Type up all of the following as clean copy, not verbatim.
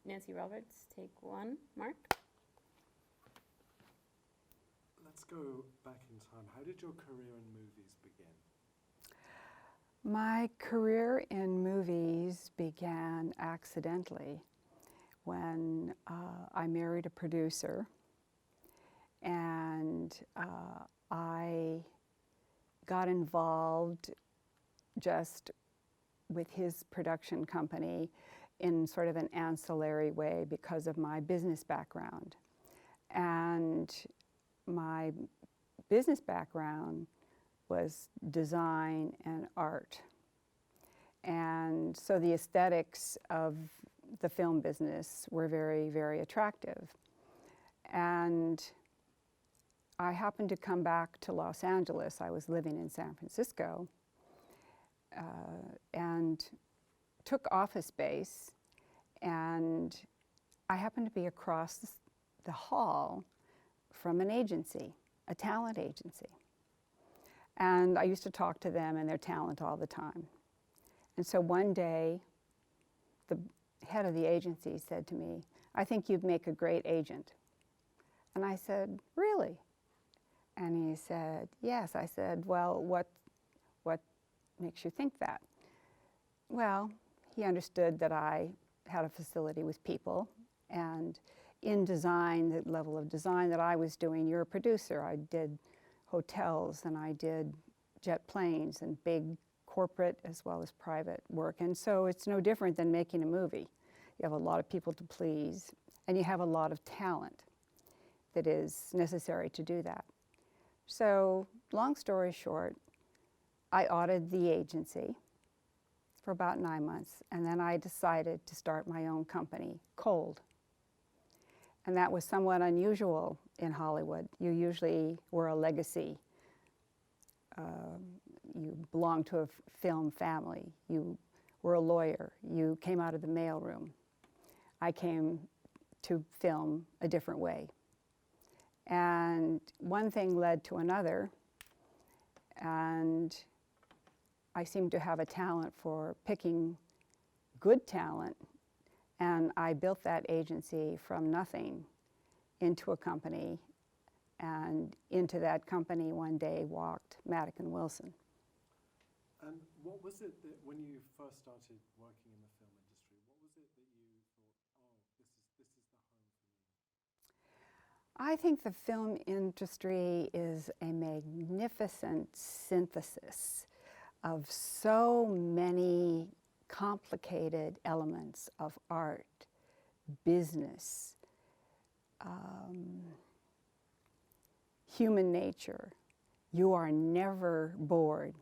Nancy Roberts, take one. Mark? Let's go back in time. How did your career in movies begin? My career in movies began accidentally when I married a producer, and I got involved just with his production company in sort of an ancillary way because of my business background. And my business background was design and art. And so the aesthetics of the film business were very, very attractive. And I happened to come back to Los Angeles. I was living in San Francisco and took office space. And I happened to be across the hall from an agency, a talent agency. And I used to talk to them and their talent all the time. And so one day, the head of the agency said to me, "I think you'd make a great agent." And I said, "Really?" And he said, "Yes." I said, "Well, what makes you think that?" Well, he understood that I had a facility with people, and in design, the level of design that I was doing, you're a producer. I did hotels and I did jet planes and big corporate as well as private work. And so it's no different than making a movie. You have a lot of people to please, and you have a lot of talent that is necessary to do that. So long story short, I audited the agency for about 9 months, and then I decided to start my own company, Cold. And that was somewhat unusual in Hollywood. You usually were a legacy. You belonged to a film family. You were a lawyer. You came out of the mailroom. I came to film a different way. And one thing led to another, and I seemed to have a talent for picking good talent, and I built that agency from nothing into a company, and into that company one day walked Madigan Wilson. And what was it that when you first started working in the film industry, what was it that you thought, oh, this is the home for me? I think the film industry is a magnificent synthesis of so many complicated elements of art, business, human nature. You are never bored.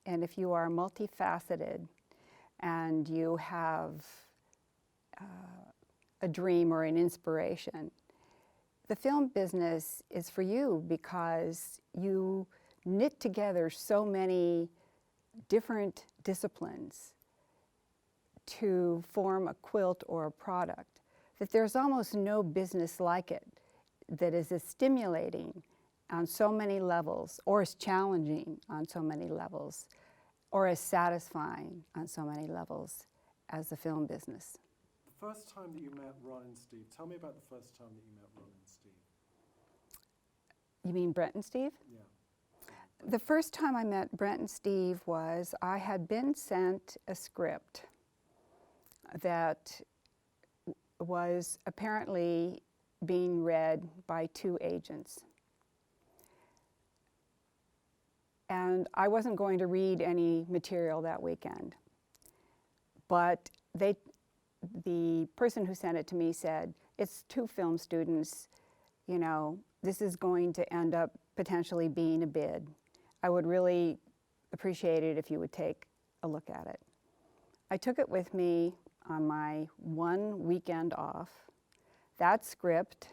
And if you are multifaceted and you have a dream or an inspiration, the film business is for you because you knit together so many different disciplines to form a quilt or a product that there's almost no business like it that is as stimulating on so many levels, or as challenging on so many levels, or as satisfying on so many levels as the film business. The first time that you met Ron and Steve, tell me about the first time that you met Ron and Steve. You mean Brent and Steve? Yeah. The first time I met Brent and Steve was I had been sent a script that was apparently being read by 2 agents. And I wasn't going to read any material that weekend. But the person who sent it to me said, "It's 2 film students, you know, this is going to end up potentially being a bid. I would really appreciate it if you would take a look at it." I took it with me on my one weekend off. That script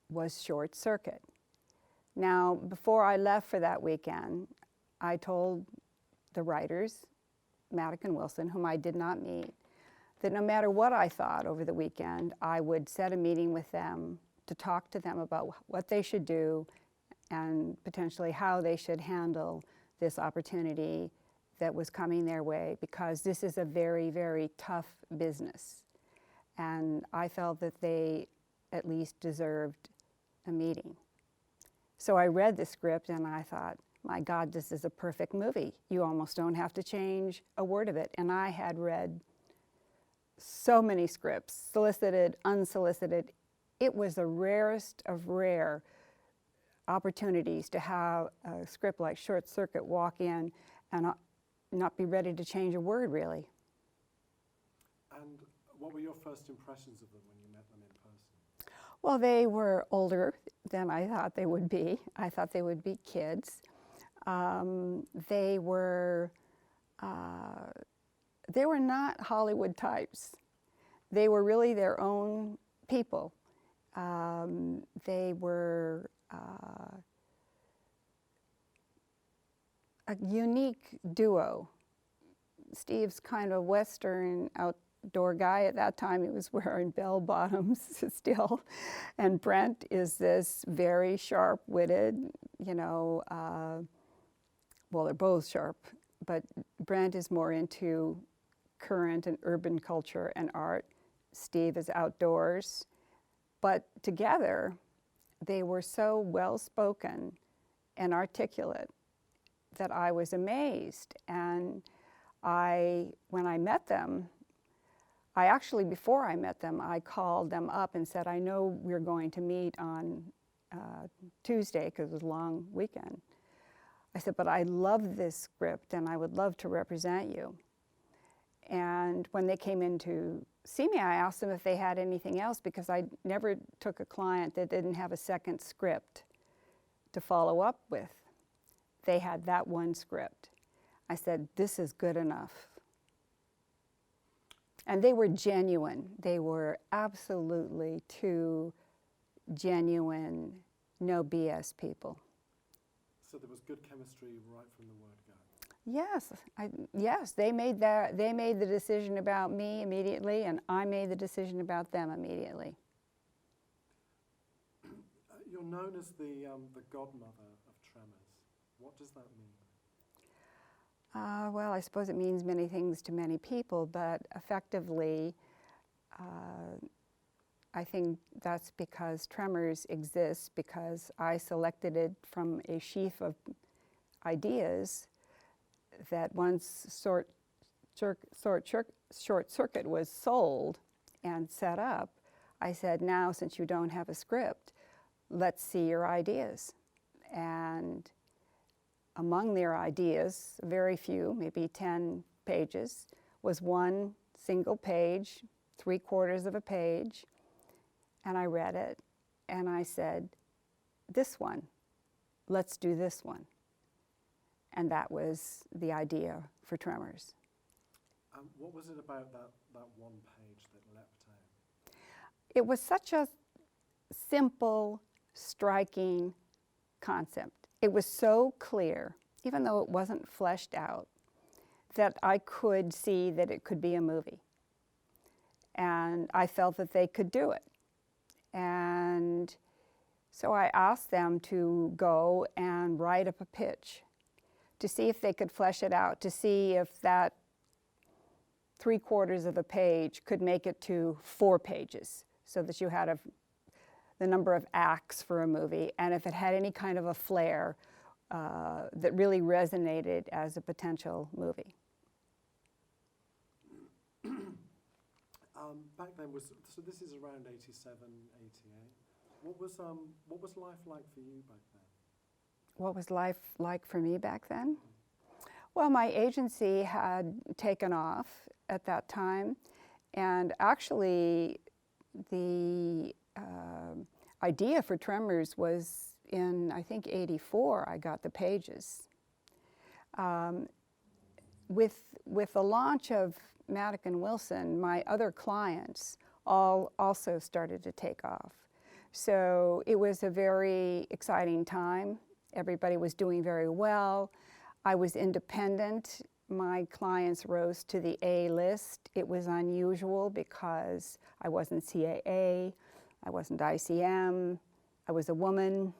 was Short Circuit. Now, before I left for that weekend, I told the writers, Madigan Wilson, whom I did not meet, that no matter what I thought over the weekend, I would set a meeting with them to talk to them about what they should do and potentially how they should handle this opportunity that was coming their way, because this is a very, very tough business. and I felt that they at least deserved a meeting. So I read the script and I thought, my God, this is a perfect movie. You almost don't have to change a word of it. And I had read so many scripts, solicited, unsolicited. It was the rarest of rare opportunities to have a script like Short Circuit walk in and not be ready to change a word, really. And what were your first impressions of them when you met them in person? Well, they were older than I thought they would be. I thought they would be kids. They were not Hollywood types. They were really their own people. They were a unique duo. Steve's kind of Western outdoor guy. At that time, he was wearing bell bottoms still. And Brent is this very sharp-witted, well, they're both sharp, but Brent is more into current and urban culture and art. Steve is outdoors. But together, they were so well-spoken and articulate that I was amazed. And when I met them, before I met them, I called them up and said, I know we're going to meet on Tuesday because it was a long weekend. I said, but I love this script and I would love to represent you. And when they came in to see me, I asked them if they had anything else because I never took a client that didn't have a second script to follow up with. They had that one script. I said, this is good enough. And they were genuine. They were absolutely two genuine, no BS people. So there was good chemistry right from the word go. Yes, they made the decision about me immediately, and I made the decision about them immediately. You're known as the godmother of Tremors. What does that mean? Well, I suppose it means many things to many people, but effectively, I think that's because Tremors exists because I selected it from a sheaf of ideas that once Short Circuit was sold and set up, I said, now since you don't have a script, let's see your ideas. And among their ideas, very few, maybe 10 pages, was one single page, 3/4 of a page, and I read it, and I said, this one, let's do this one. And that was the idea for Tremors. What was it about that one page that leapt out? It was such a simple, striking concept. It was so clear, even though it wasn't fleshed out, that I could see that it could be a movie. And I felt that they could do it. And so I asked them to go and write up a pitch to see if they could flesh it out, to see if that 3/4 of a page could make it to 4 pages, so that you had the number of acts for a movie, and if it had any kind of a flair that really resonated as a potential movie. Back then, so this is around 87, 88. What was life like for you back then? What was life like for me back then? Well, my agency had taken off at that time, and actually the idea for Tremors was in, I think, 84, I got the pages. With the launch of Maddock and Wilson, my other clients all also started to take off. So it was a very exciting time. Everybody was doing very well. I was independent. My clients rose to the A list. It was unusual because I wasn't CAA, I wasn't ICM, I was a woman,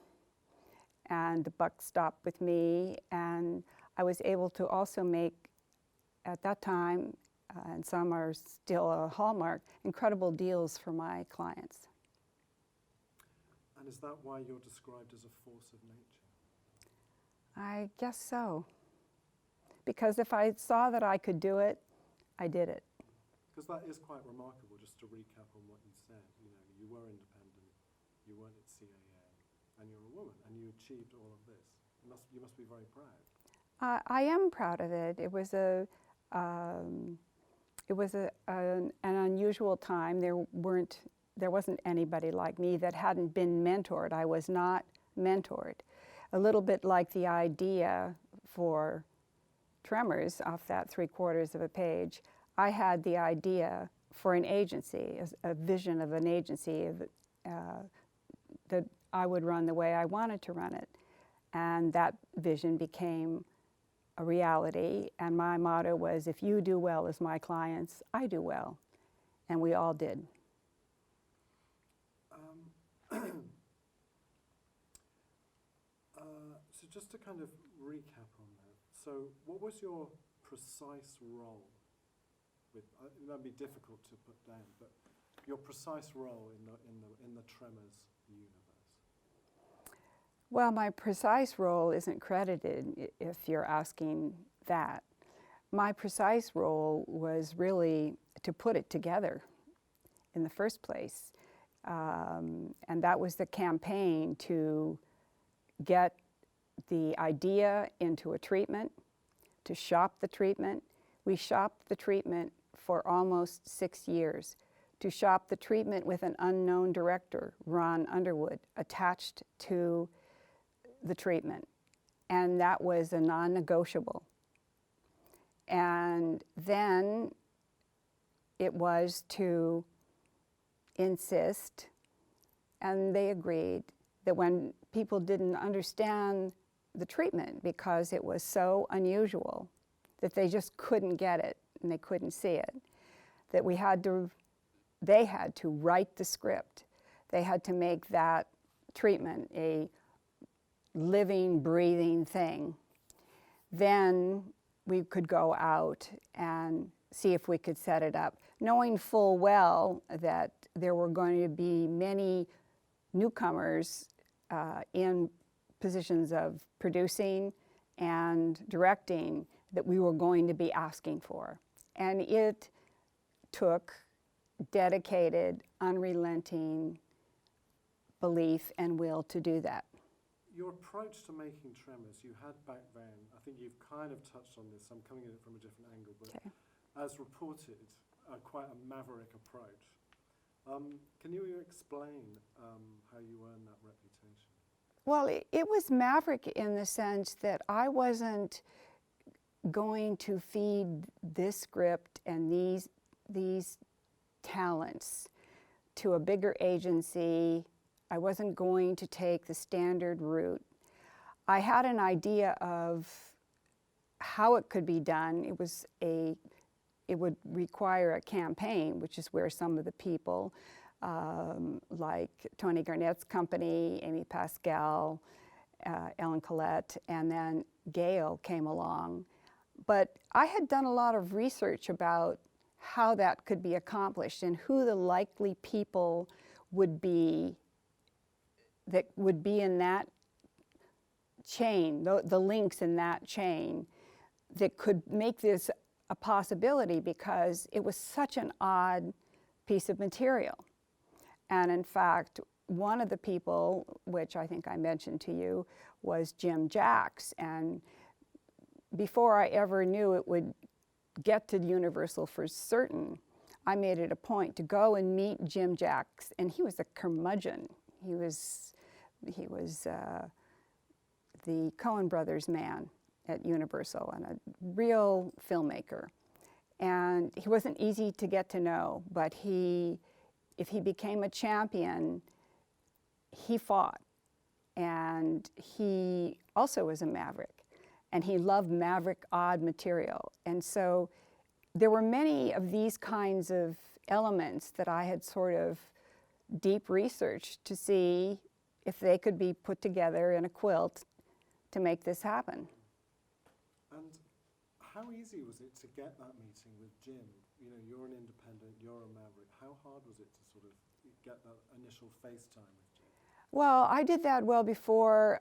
and the buck stopped with me. And I was able to also make, at that time, and some are still a hallmark, incredible deals for my clients. And is that why you're described as a force of nature? I guess so. Because if I saw that I could do it, I did it. Because that is quite remarkable, just to recap on what you said. You know, you were independent, you weren't at CAA, and you're a woman, and you achieved all of this. You must be very proud. I am proud of it. It was an unusual time. There wasn't anybody like me that hadn't been mentored. I was not mentored. A little bit like the idea for Tremors off that 3/4 of a page. I had the idea for an agency, a vision of an agency that I would run the way I wanted to run it. And that vision became a reality. And my motto was, if you do well as my clients, I do well. And we all did. So just to kind of recap on that. So what was your precise role with, it might be difficult to put down, but your precise role in the Tremors universe? Well, my precise role isn't credited, if you're asking that. My precise role was really to put it together in the first place. And that was the campaign to get the idea into a treatment, to shop the treatment. We shopped the treatment for almost 6 years, to shop the treatment with an unknown director, Ron Underwood, attached to the treatment. And that was a non-negotiable. And then it was to insist, and they agreed, that when people didn't understand the treatment because it was so unusual that they just couldn't get it and they couldn't see it, that they had to write the script. They had to make that treatment a living, breathing thing. Then we could go out and see if we could set it up, knowing full well that there were going to be many newcomers in positions of producing and directing that we were going to be asking for. And it took dedicated, unrelenting belief and will to do that. Your approach to making Tremors, you had back then, I think you've kind of touched on this, I'm coming at it from a different angle, but Okay. as reported, quite a maverick approach. Can you explain how you earned that reputation? Well, it was maverick in the sense that I wasn't going to feed this script and these talents to a bigger agency. I wasn't going to take the standard route. I had an idea of how it could be done. It would require a campaign, which is where some of the people, like Tony Garnett's company, Amy Pascal, Ellen Collette, and then Gail came along. But I had done a lot of research about how that could be accomplished and who the likely people would be that would be in that chain, the links in that chain that could make this a possibility, because it was such an odd piece of material. And in fact, one of the people, which I think I mentioned to you, was Jim Jacks. And before I ever knew it would get to Universal for certain, I made it a point to go and meet Jim Jacks. And he was a curmudgeon. He was the Coen Brothers man at Universal and a real filmmaker. And he wasn't easy to get to know, but if he became a champion, he fought. And he also was a maverick, and he loved maverick, odd material. And so there were many of these kinds of elements that I had sort of deep researched to see if they could be put together in a quilt to make this happen. And how easy was it to get that meeting with Jim you know, you're an independent, you're a maverick. How hard was it to sort of get that initial face time with Jim? Well, I did that well before.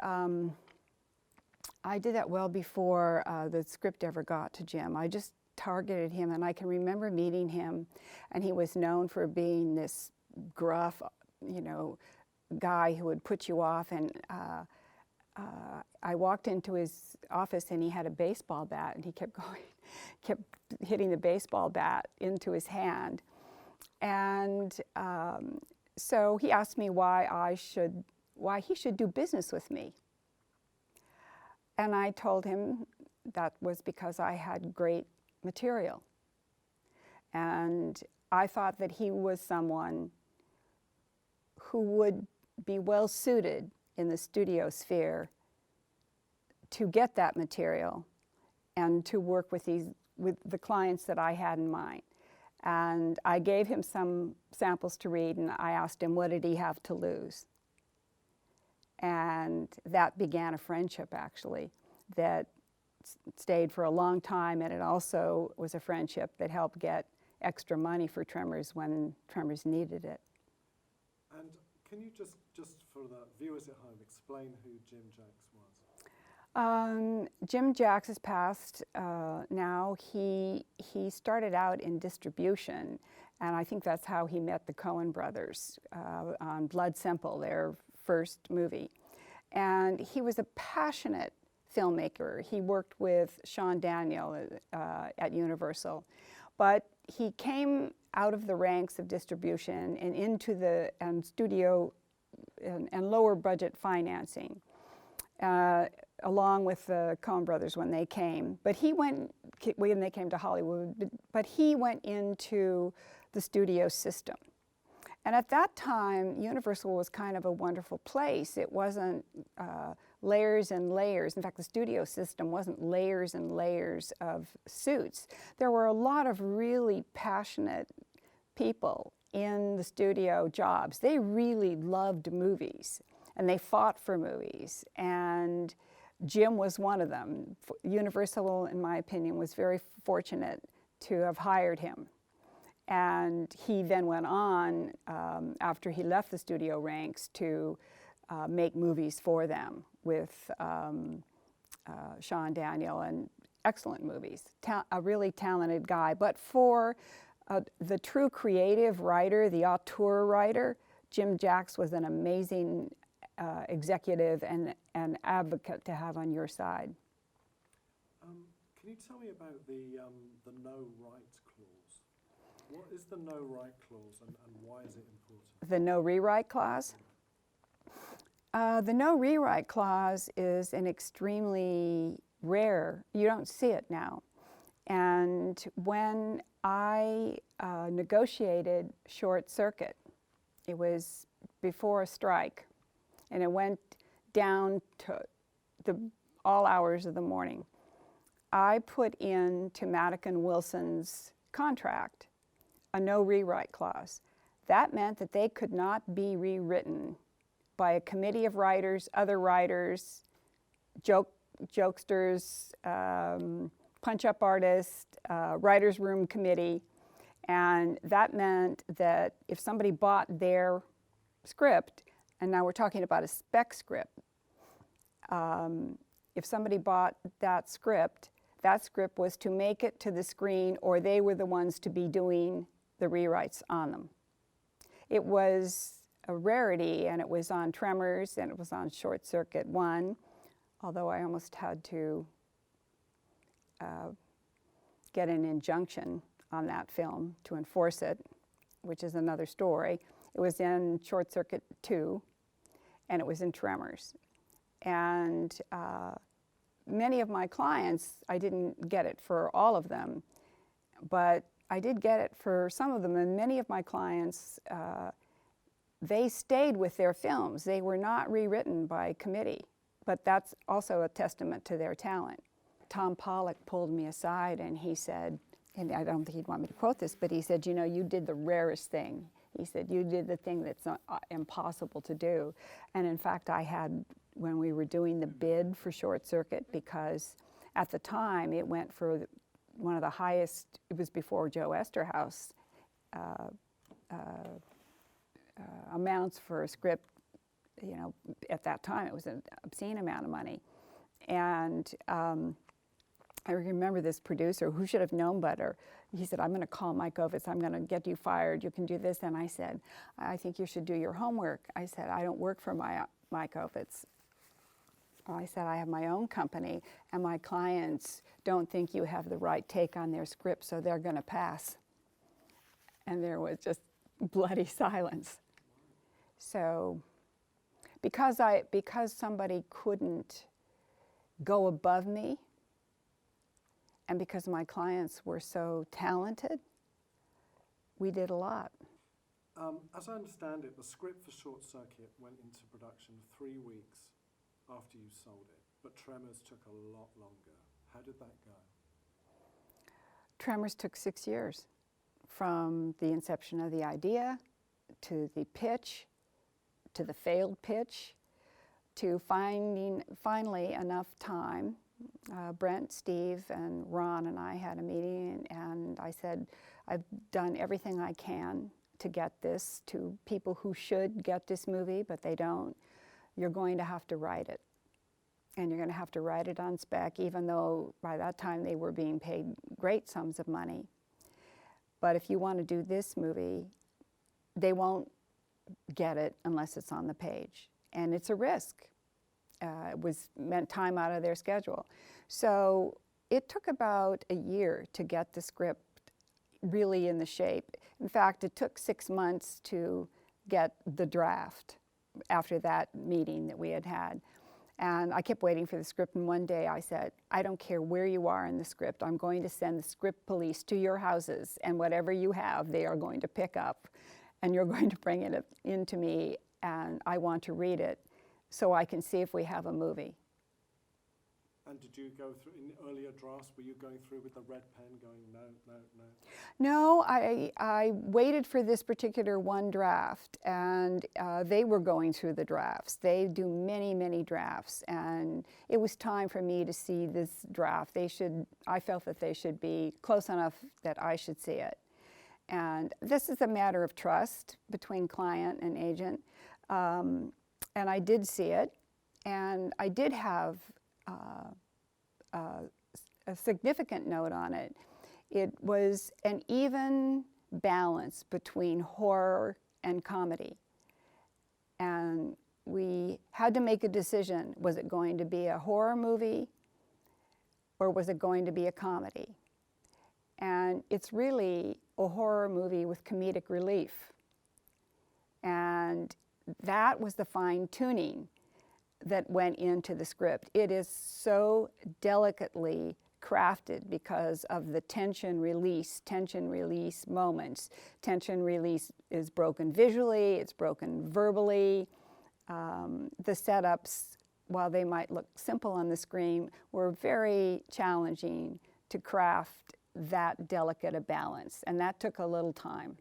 The script ever got to Jim. I just targeted him, and I can remember meeting him, and he was known for being this gruff, you know, guy who would put you off. And I walked into his office, and he had a baseball bat, and he kept hitting the baseball bat into his hand. And so he asked me why he should do business with me. And I told him that was because I had great material. And I thought that he was someone who would be well suited in the studio sphere to get that material and to work with the clients that I had in mind. And I gave him some samples to read, and I asked him, what did he have to lose? And that began a friendship, actually, that stayed for a long time, and it also was a friendship that helped get extra money for Tremors when Tremors needed it. And can you just for the viewers at home, explain who Jim Jacks was? Jim Jacks has passed now. He started out in distribution, and I think that's how he met the Coen brothers on Blood Simple, their first movie. And he was a passionate filmmaker. He worked with Sean Daniel at Universal, but he came out of the ranks of distribution and into the studio and lower budget financing, along with the Coen brothers when they came. But when they came to Hollywood, but he went into the studio system. And at that time, Universal was kind of a wonderful place. It wasn't layers and layers. In fact, the studio system wasn't layers and layers of suits. There were a lot of really passionate people in the studio jobs. They really loved movies, and they fought for movies. And Jim was one of them. Universal, in my opinion, was very fortunate to have hired him. And he then went on, after he left the studio ranks, to make movies for them with Sean Daniel, and excellent movies. A really talented guy. But for the true creative writer, the auteur writer, Jim Jacks was an amazing executive and advocate to have on your side. Can you tell me about the no right clause? What is the no right clause, and why is it important? The no rewrite clause? The no rewrite clause is an extremely rare, you don't see it now. And when I negotiated Short Circuit, it was before a strike, and it went down to all hours of the morning. I put into Maddock and Wilson's contract a no rewrite clause. That meant that they could not be rewritten by a committee of writers, other writers, jokesters, punch-up artists, writers' room committee. And that meant that if somebody bought their script, and now we're talking about a spec script, if somebody bought that script was to make it to the screen, or they were the ones to be doing the rewrites on them. It was a rarity, and it was on Tremors, and it was on Short Circuit 1, although I almost had to get an injunction on that film to enforce it, which is another story. It was in Short Circuit 2, and it was in Tremors. And many of my clients, I didn't get it for all of them, but I did get it for some of them, and many of my clients, they stayed with their films. They were not rewritten by committee, but that's also a testament to their talent. Tom Pollock pulled me aside and he said, and I don't think he'd want me to quote this, but he said, you know, you did the rarest thing. He said, you did the thing that's impossible to do. And in fact, I had, when we were doing the bid for Short Circuit, because at the time it went for one of the highest, it was before Joe Esterhaus, amounts for a script, you know, at that time it was an obscene amount of money. And I remember this producer who should have known better. He said, I'm going to call Mike Ovitz. I'm going to get you fired. You can do this. And I said, I think you should do your homework. I said, I don't work for Mike Ovitz. I said, I have my own company, and my clients don't think you have the right take on their script, so they're going to pass. And there was just bloody silence. So because somebody couldn't go above me, and because my clients were so talented, we did a lot. As I understand it, the script for Short Circuit went into production 3 weeks after you sold it, but Tremors took a lot longer. How did that go? Tremors took 6 years, from the inception of the idea, to the pitch, to the failed pitch, to finding finally enough time. Brent, Steve, and Ron and I had a meeting, and I said, I've done everything I can to get this to people who should get this movie, but they don't. You're going to have to write it. And you're going to have to write it on spec, even though by that time they were being paid great sums of money. But if you want to do this movie, they won't get it unless it's on the page. And it's a risk. It meant time out of their schedule. So it took about a year to get the script really in the shape. In fact, it took 6 months to get the draft after that meeting that we had had. And I kept waiting for the script, and one day I said, I don't care where you are in the script, I'm going to send the script police to your houses, and whatever you have, they are going to pick up, and you're going to bring it into me, and I want to read it so I can see if we have a movie. And did you go through, in earlier drafts, were you going through with the red pen going, no, no, no? No, I waited for this particular one draft, and they were going through the drafts. They do many, many drafts, and it was time for me to see this draft. I felt that they should be close enough that I should see it. And this is a matter of trust between client and agent. And I did see it, and I did have a significant note on it. It was an even balance between horror and comedy. And we had to make a decision. Was it going to be a horror movie, or was it going to be a comedy? And it's really a horror movie with comedic relief. And that was the fine-tuning that went into the script. It is so delicately crafted because of the tension release moments. Tension release is broken visually, it's broken verbally. The setups, while they might look simple on the screen, were very challenging to craft that delicate a balance, and that took a little time.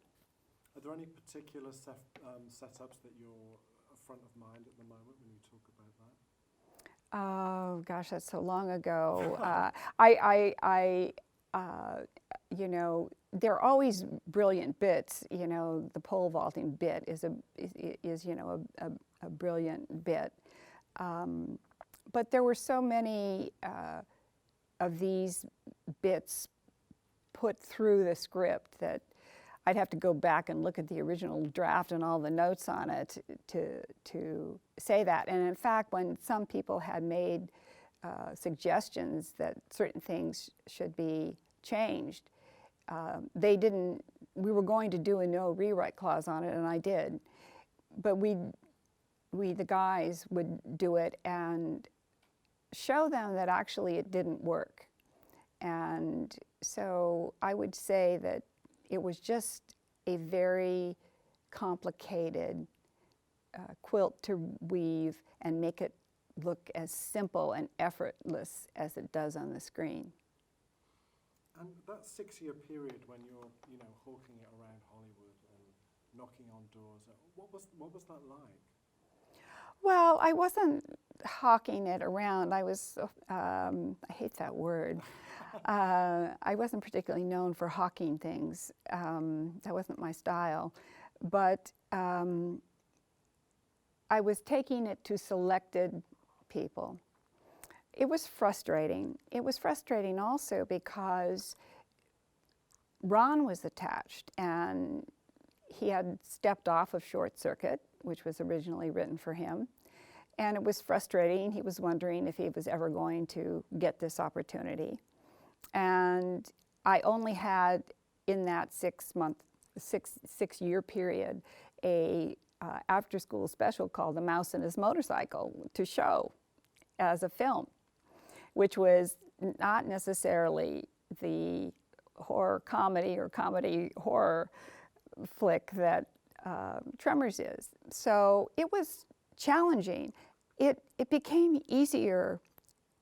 Are there any particular setups that you're front of mind at the moment when you talk about that? Oh gosh, that's so long ago. You know, there are always brilliant bits. You know, the pole vaulting bit is you know, a brilliant bit. But there were so many of these bits put through the script that I'd have to go back and look at the original draft and all the notes on it to say that. And in fact, when some people had made suggestions that certain things should be changed, we were going to do a no rewrite clause on it, and I did. But we, the guys, would do it and show them that actually it didn't work. And so I would say that it was just a very complicated quilt to weave and make it look as simple and effortless as it does on the screen. And that 6-year period when you're, you know, hawking it around Hollywood and knocking on doors, what was that like? Well, I wasn't hawking it around. I was, I hate that word. I wasn't particularly known for hawking things. That wasn't my style. But I was taking it to selected people. It was frustrating. It was frustrating also because Ron was attached, and he had stepped off of Short Circuit, which was originally written for him. And it was frustrating. He was wondering if he was ever going to get this opportunity. And I only had, in that 6 year period, a after-school special called The Mouse and His Motorcycle to show as a film, which was not necessarily the horror comedy or comedy horror flick that Tremors is. So it was challenging. It became easier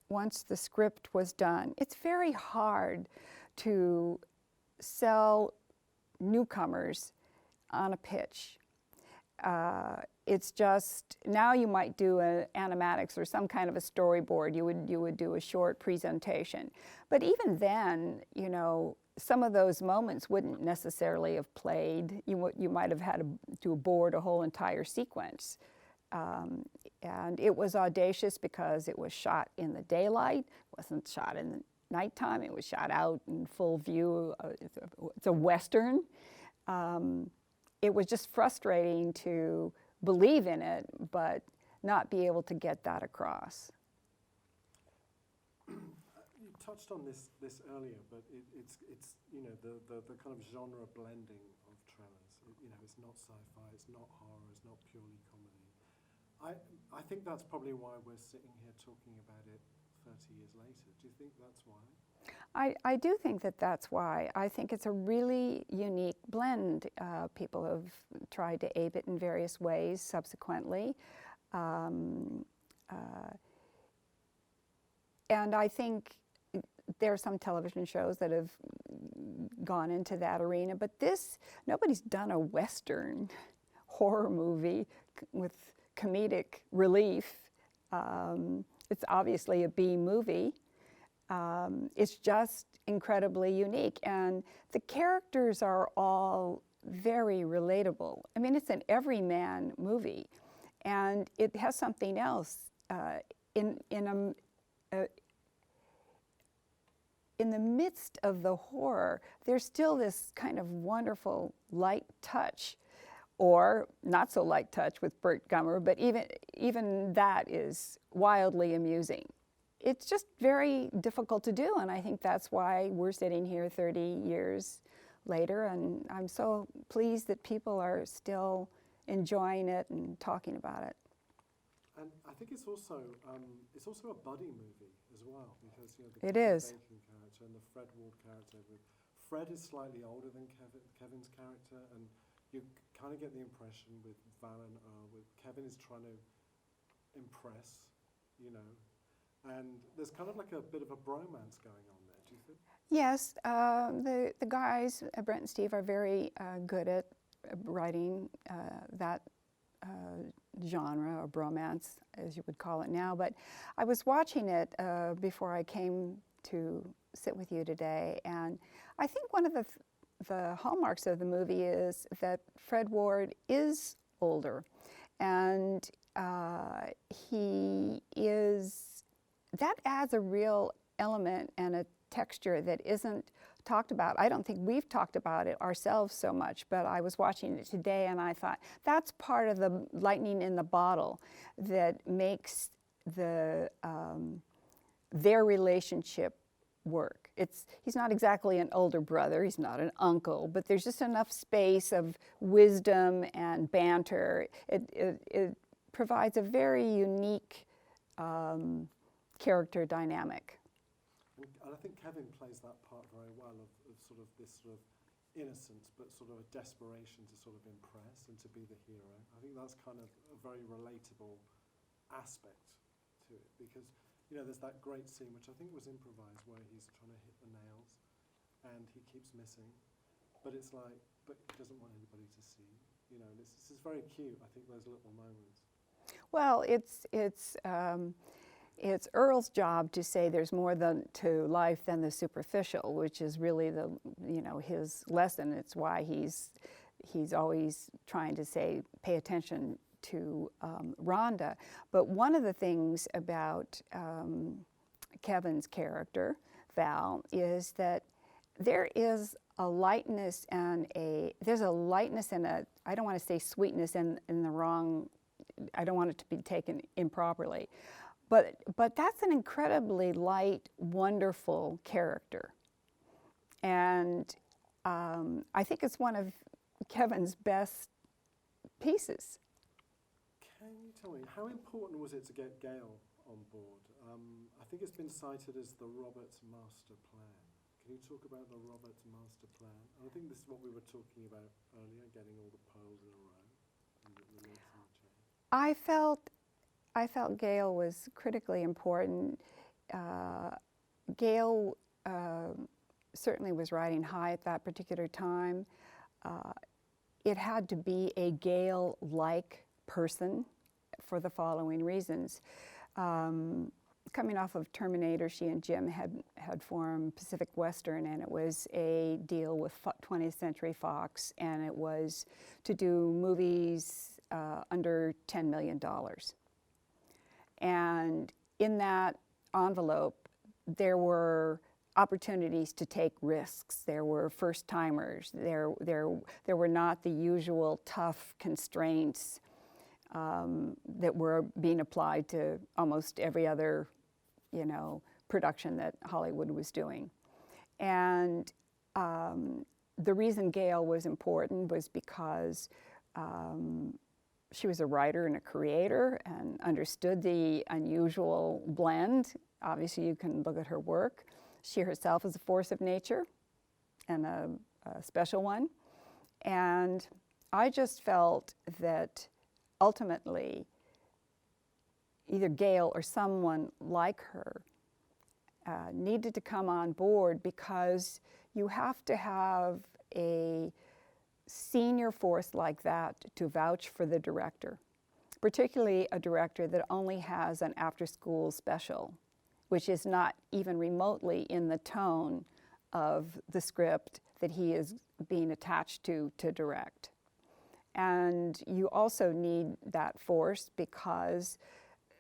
once the script was done. It's very hard to sell newcomers on a pitch. It's just, now you might do an animatics or some kind of a storyboard. You would do a short presentation. But even then, you know, some of those moments wouldn't necessarily have played. You might have had to board a whole entire sequence. And it was audacious because it was shot in the daylight. It wasn't shot in the nighttime. It was shot out in full view. It's a Western. It was just frustrating to believe in it, but not be able to get that across. You touched on this earlier, but it's you know, the kind of genre blending of Tremors. You know, it's not sci-fi, it's not horror, it's not purely comedy. I think that's probably why we're sitting here talking about it 30 years later. Do you think that's why? I do think that that's why. I think it's a really unique blend. People have tried to ape it in various ways subsequently. And I think there are some television shows that have gone into that arena, but nobody's done a Western horror movie with comedic relief. It's obviously a B movie. It's just incredibly unique, and the characters are all very relatable. I mean, it's an everyman movie, and it has something else. In the midst of the horror, there's still this kind of wonderful light touch, or not so light touch with Burt Gummer, but even that is wildly amusing. It's just very difficult to do, and I think that's why we're sitting here 30 years later, and I'm so pleased that people are still enjoying it and talking about it. And I think it's also a buddy movie as well, because you know the It Kevin is. Bacon character and the Fred Ward character. Fred is slightly older than Kevin's character, and you kind of get the impression with Valen, with Kevin is trying to impress, you know. And there's kind of like a bit of a bromance going on there, do you think? Yes, the guys, Brent and Steve, are very good at writing that genre, or bromance, as you would call it now. But I was watching it before I came to sit with you today, and I think one of the hallmarks of the movie is that Fred Ward is older, and that adds a real element and a texture that isn't talked about. I don't think we've talked about it ourselves so much, but I was watching it today and I thought that's part of the lightning in the bottle that makes their relationship work. He's not exactly an older brother, he's not an uncle, but there's just enough space of wisdom and banter. It provides a very unique character dynamic. And I think Kevin plays that part very well of sort of this sort of innocence, but sort of a desperation to sort of impress and to be the hero. I think that's kind of a very relatable aspect to it, because you know there's that great scene which I think was improvised where he's trying to hit the nails and he keeps missing, but it's like, but he doesn't want anybody to see. You know, this is very cute. I think those little moments. Well, it's Earl's job to say there's more to life than the superficial, which is really his lesson. It's why he's always trying to say, pay attention to Rhonda. But one of the things about Kevin's character, Val, is that there is a lightness and I don't want to say sweetness in the wrong, I don't want it to be taken improperly, but that's an incredibly light, wonderful character. And I think it's one of Kevin's best pieces. Can you tell me, how important was it to get Gail on board? I think it's been cited as the Roberts master plan. Can you talk about the Roberts master plan? And I think this is what we were talking about earlier, getting all the pearls in a row and the links in the chain. I felt Gail was critically important. Gail certainly was riding high at that particular time. It had to be a Gail-like person for the following reasons. Coming off of Terminator, she and Jim had formed Pacific Western, and it was a deal with 20th Century Fox, and it was to do movies under $10 million. And in that envelope, there were opportunities to take risks. There were first-timers. There were not the usual tough constraints that were being applied to almost every other, production that Hollywood was doing. And the reason Gail was important was because she was a writer and a creator and understood the unusual blend. Obviously, you can look at her work. She herself is a force of nature and a special one. And I just felt that ultimately, either Gail or someone like her needed to come on board, because you have to have a senior force like that to vouch for the director, particularly a director that only has an after-school special, which is not even remotely in the tone of the script that he is being attached to direct. And you also need that force because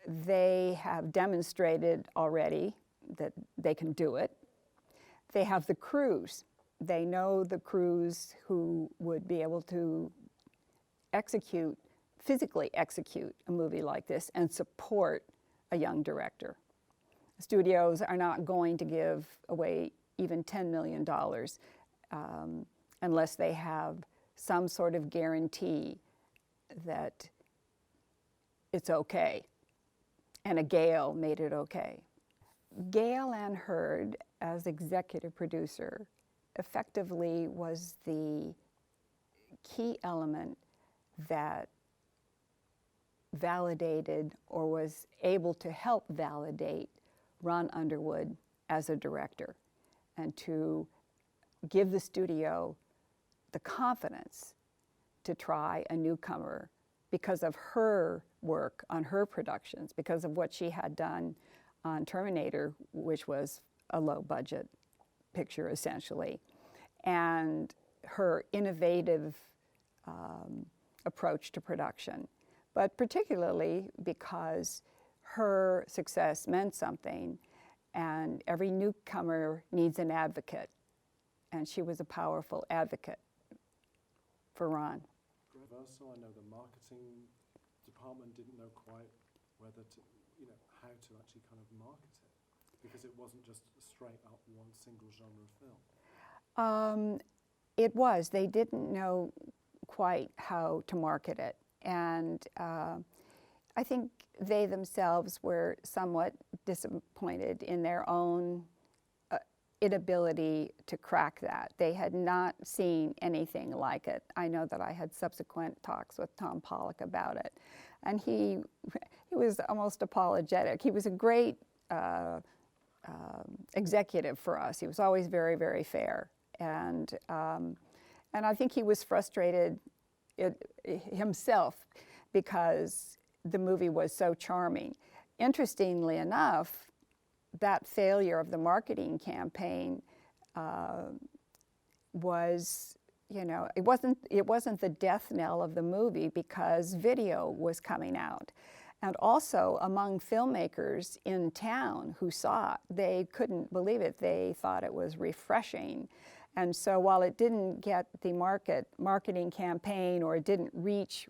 they have demonstrated already that they can do it. They have the crews. They know the crews who would be able to physically execute a movie like this and support a young director. Studios are not going to give away even $10 million unless they have some sort of guarantee that it's okay. And a Gail made it okay. Gail Ann Hurd, as executive producer, effectively was the key element that validated or was able to help validate Ron Underwood as a director, and to give the studio the confidence to try a newcomer because of her work on her productions, because of what she had done on Terminator, which was a low-budget picture essentially, and her innovative approach to production, but particularly because her success meant something, and every newcomer needs an advocate, and she was a powerful advocate for Ron. Reversal, I know the marketing department didn't know quite whether to, how to actually kind of market it, because it wasn't just a straight up one single genre film. It was. They didn't know quite how to market it, and I think they themselves were somewhat disappointed in their own inability to crack that. They had not seen anything like it. I know that I had subsequent talks with Tom Pollock about it, and he was almost apologetic. He was a great executive for us. He was always very, very fair, and I think he was frustrated himself because the movie was so charming. interestingly enough, that failure of the marketing campaign was, you know, it wasn't the death knell of the movie because video was coming out. And also among filmmakers in town who saw it, they couldn't believe it. They thought it was refreshing. And so while it didn't get the marketing campaign, or it didn't reach,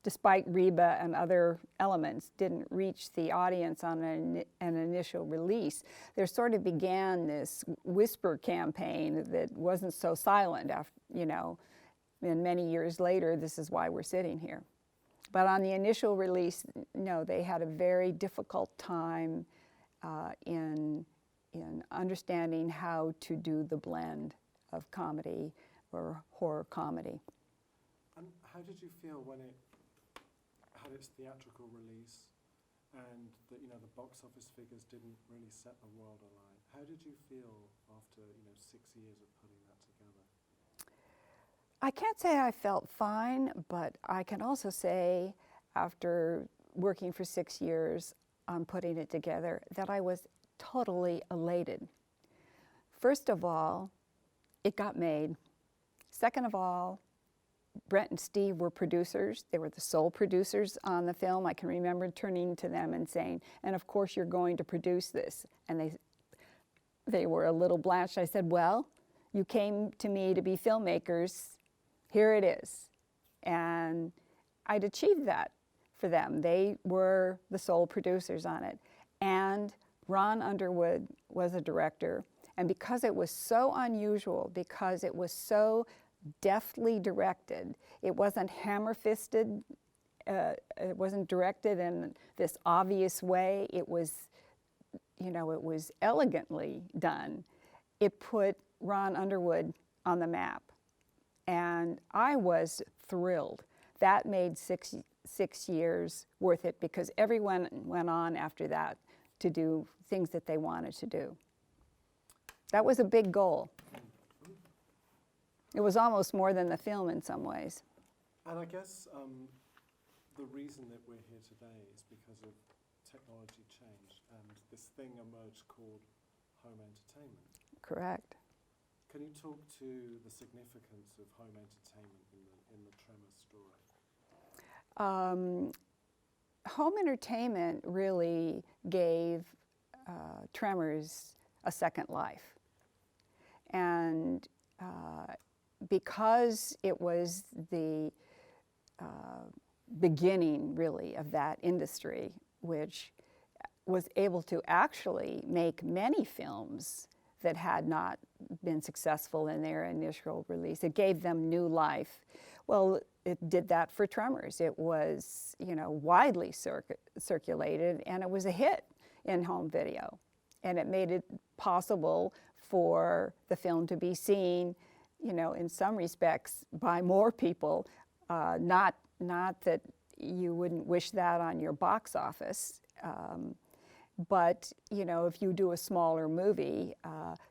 despite Reba and other elements, didn't reach the audience on an initial release, there sort of began this whisper campaign that wasn't so silent after, you know, and many years later, this is why we're sitting here. But on the initial release, no, they had a very difficult time in understanding how to do the blend of comedy or horror comedy. And how did you feel when it had its theatrical release and the, you know, the box office figures didn't really set the world alight? How did you feel after, you know, 6 years of putting that together? I can't say I felt fine, but I can also say after working for 6 years on putting it together that I was totally elated. First of all, it got made. Second of all, Brent and Steve were producers. They were the sole producers on the film. I can remember turning to them and saying, and of course you're going to produce this. And they were a little blanched. I said, well, you came to me to be filmmakers. Here it is. And I'd achieved that for them. They were the sole producers on it. And Ron Underwood was a director. And because it was so unusual, because it was so deftly directed, it wasn't hammer-fisted, it wasn't directed in this obvious way, it was, you know, it was elegantly done. It put Ron Underwood on the map. And I was thrilled. That made six years worth it because everyone went on after that to do things that they wanted to do. That was a big goal. It was almost more than the film in some ways. And I guess the reason that we're here today is because of technology change and this thing emerged called home entertainment. Correct. Can you talk to the significance of home entertainment in the Tremors story? Home entertainment really gave Tremors a second life. And because it was the beginning, really, of that industry, which was able to actually make many films that had not been successful in their initial release. It gave them new life. Well, it did that for Tremors. It was, you know, widely circulated, and it was a hit in home video. And it made it possible for the film to be seen, you know, in some respects by more people. Not that you wouldn't wish that on your box office, but, you know, if you do a smaller movie,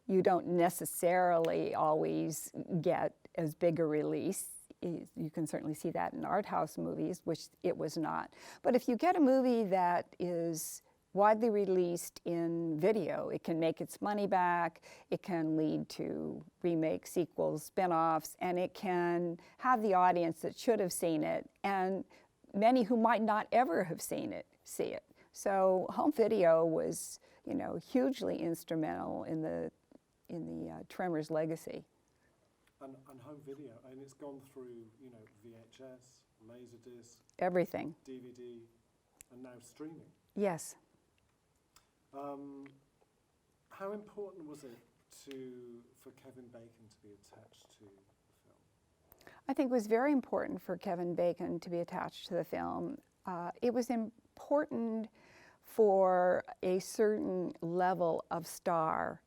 you don't necessarily always get as big a release. You can certainly see that in art house movies, which it was not. But if you get a movie that is widely released in video, it can make its money back, it can lead to remakes, sequels, spin-offs, and it can have the audience that should have seen it, and many who might not ever have seen it, see it. So home video was, you know, hugely instrumental in the Tremors legacy. And home video, and it's gone through, you know, VHS, Laserdisc, Everything. DVD, and now streaming. Yes. How important was it for Kevin Bacon to be attached to the film? I think it was very important for Kevin Bacon to be attached to the film. It was important for a certain level of star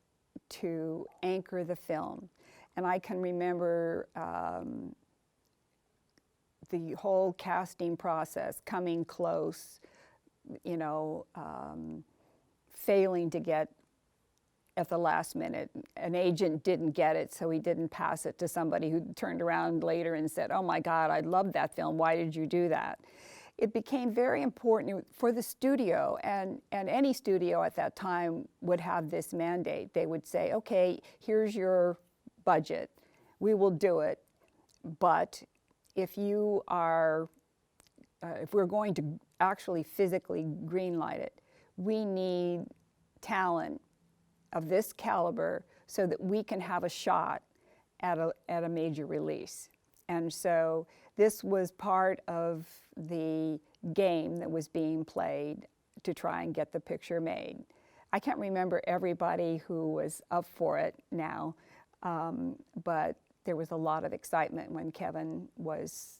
to anchor the film. And I can remember the whole casting process coming close, you know, failing to get at the last minute. An agent didn't get it, so he didn't pass it to somebody who turned around later and said, oh my God, I loved that film, why did you do that? it became very important for the studio, and any studio at that time would have this mandate. They would say, okay, here's your budget, we will do it, but if you are, if we're going to actually physically greenlight it, we need talent of this caliber so that we can have a shot at a major release. And so this was part of the game that was being played to try and get the picture made. I can't remember everybody who was up for it now, but there was a lot of excitement when Kevin was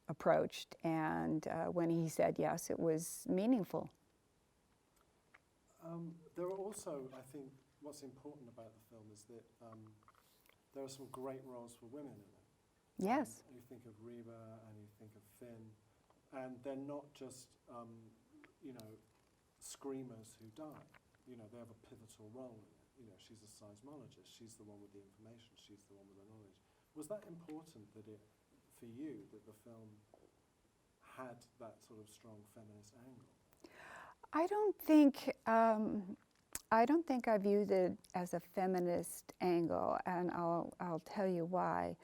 approached, and when he said yes, it was meaningful. There are also, I think, what's important about the film is that there are some great roles for women in it. Yes. You think of Reba and you think of Finn, and they're not just, screamers who die. You know, they have a pivotal role in it. You know, she's a seismologist, she's the one with the information, she's the one with the knowledge. Was that important that for you, that the film had that sort of strong feminist angle? I don't think I viewed it as a feminist angle, and I'll tell you why.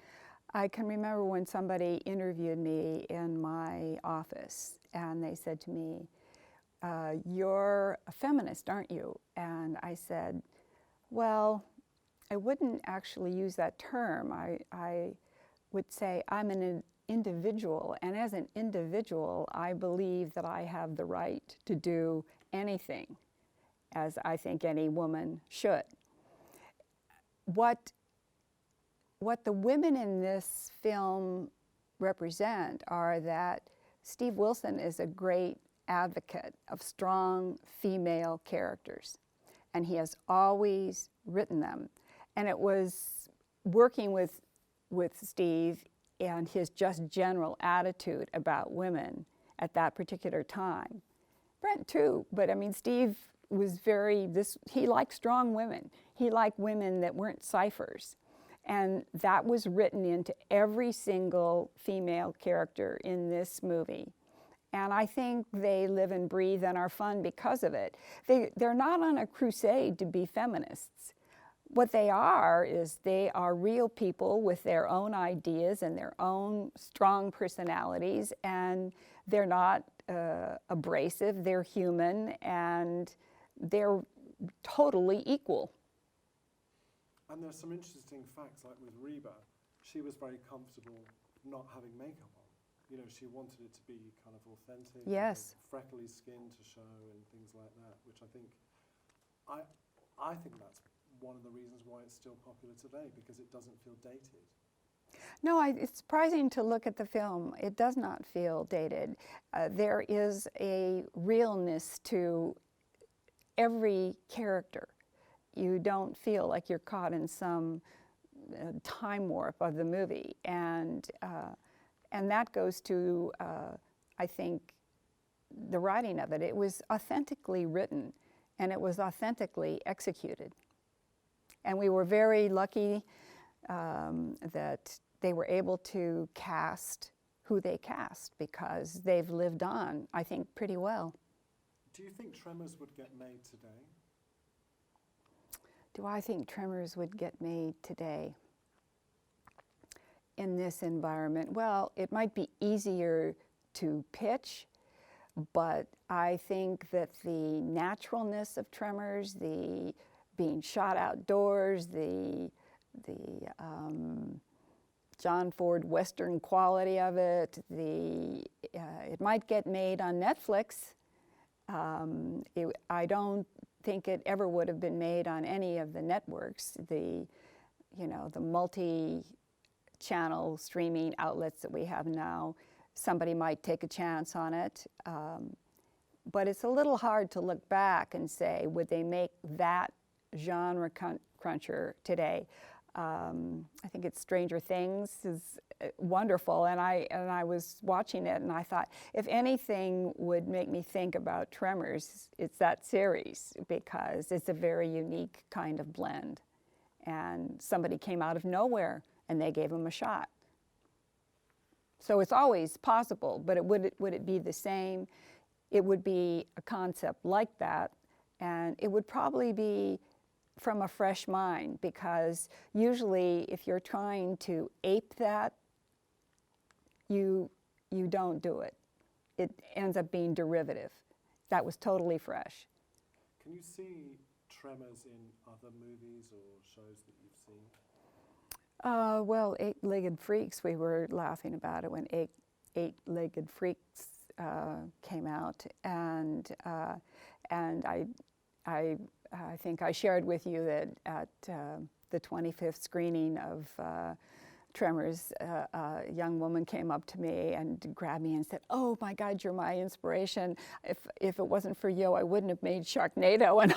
I can remember when somebody interviewed me in my office, and they said to me, "You're a feminist, aren't you?" And I said, "Well, I wouldn't actually use that term. I would say I'm an individual, and as an individual, I believe that I have the right to do anything, as I think any woman should." What the women in this film represent are that Steve Wilson is a great advocate of strong female characters, and he has always written them. And it was working with Steve and his just general attitude about women at that particular time. Brent too, but I mean, Steve was he liked strong women. He liked women that weren't ciphers. And that was written into every single female character in this movie. And I think they live and breathe and are fun because of it. They're not on a crusade to be feminists. What they are is they are real people with their own ideas and their own strong personalities, and they're not abrasive, they're human, and they're totally equal. And there's some interesting facts, like with Reba, she was very comfortable not having makeup on. You know, she wanted it to be kind of authentic. Yes. Freckly skin to show and things like that, which I think that's one of the reasons why it's still popular today, because it doesn't feel dated. No, it's surprising to look at the film. It does not feel dated. There is a realness to every character. You don't feel like you're caught in some time warp of the movie, and that goes to, I think, the writing of it. It was authentically written, and it was authentically executed. And we were very lucky that they were able to cast who they cast, because they've lived on, I think, pretty well. Do you think Tremors would get made today? Do I think Tremors would get made today in this environment? Well, it might be easier to pitch, but I think that the naturalness of Tremors, the being shot outdoors, the John Ford Western quality of it, it might get made on Netflix. I don't think it ever would have been made on any of the networks, the multi-channel streaming outlets that we have now. Somebody might take a chance on it, but it's a little hard to look back and say, would they make that genre cruncher today? I think it's Stranger Things is wonderful, and I was watching it and I thought, if anything would make me think about Tremors, it's that series, because it's a very unique kind of blend, and somebody came out of nowhere and they gave them a shot. So it's always possible, but would it be the same? It would be a concept like that, and it would probably be from a fresh mind, because usually if you're trying to ape that, you don't do it. It ends up being derivative. That was totally fresh. Can you see Tremors in other movies or shows that you've seen? Well, Eight-Legged Freaks, we were laughing about it when Eight-Legged Freaks came out, and I think I shared with you that at the 25th screening of Tremors, a young woman came up to me and grabbed me and said, "Oh my God, you're my inspiration. If it wasn't for you, I wouldn't have made Sharknado." And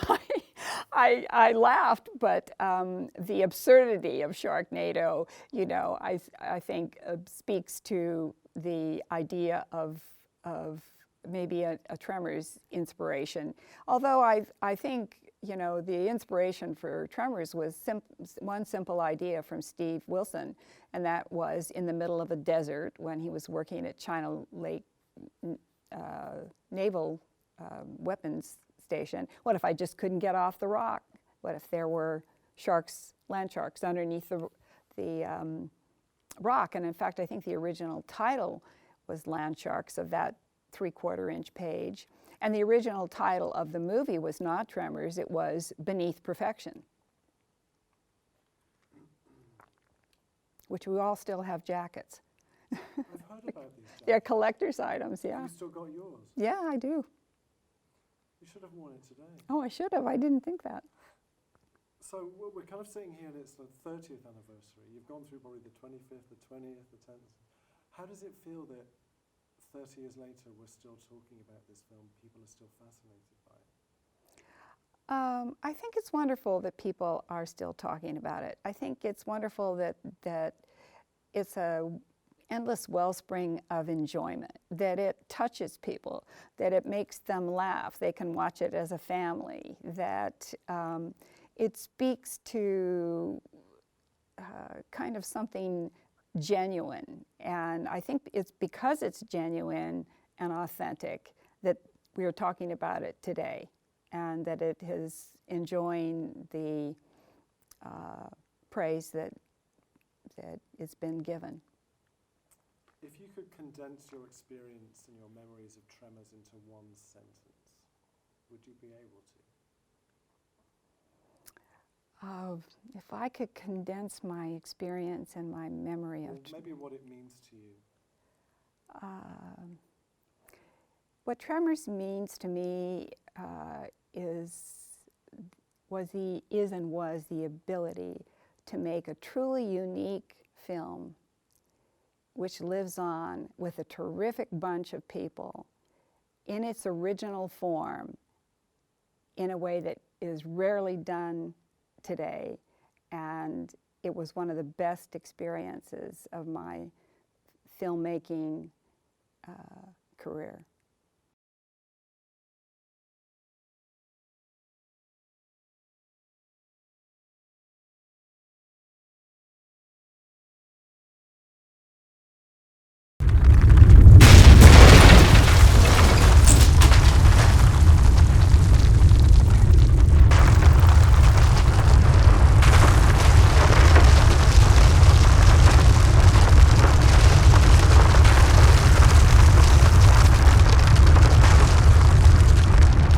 I laughed, but the absurdity of Sharknado, you know, I think speaks to the idea of maybe a Tremors inspiration. Although I think, you know, the inspiration for Tremors was one simple idea from Steve Wilson, and that was in the middle of a desert when he was working at China Lake Naval Weapons Station. What if I just couldn't get off the rock? What if there were sharks, land sharks, underneath the rock? And in fact, I think the original title was Land Sharks of that 3/4-inch page. And the original title of the movie was not Tremors, it was Beneath Perfection, which we all still have jackets. I've heard about these They're jackets. collector's items, yeah. You still got yours? Yeah, I do. You should have worn it today. Oh, I should have. I didn't think that. So we're kind of sitting here and it's the 30th anniversary. You've gone through probably the 25th, the 20th, the 10th. How does it feel that 30 years later we're still talking about this film? People are still fascinated by it. I think it's wonderful that people are still talking about it. I think it's wonderful that it's a endless wellspring of enjoyment, that it touches people, that it makes them laugh. They can watch it as a family, that it speaks to kind of something genuine. And I think it's because it's genuine and authentic that we are talking about it today, and that it is enjoying the praise that it's been given. If you could condense your experience and your memories of Tremors into one sentence, would you be able to? If I could condense my experience and my memory Or of maybe what it means to you. what Tremors means to me is and was the ability to make a truly unique film which lives on with a terrific bunch of people in its original form in a way that is rarely done today. And it was one of the best experiences of my filmmaking career.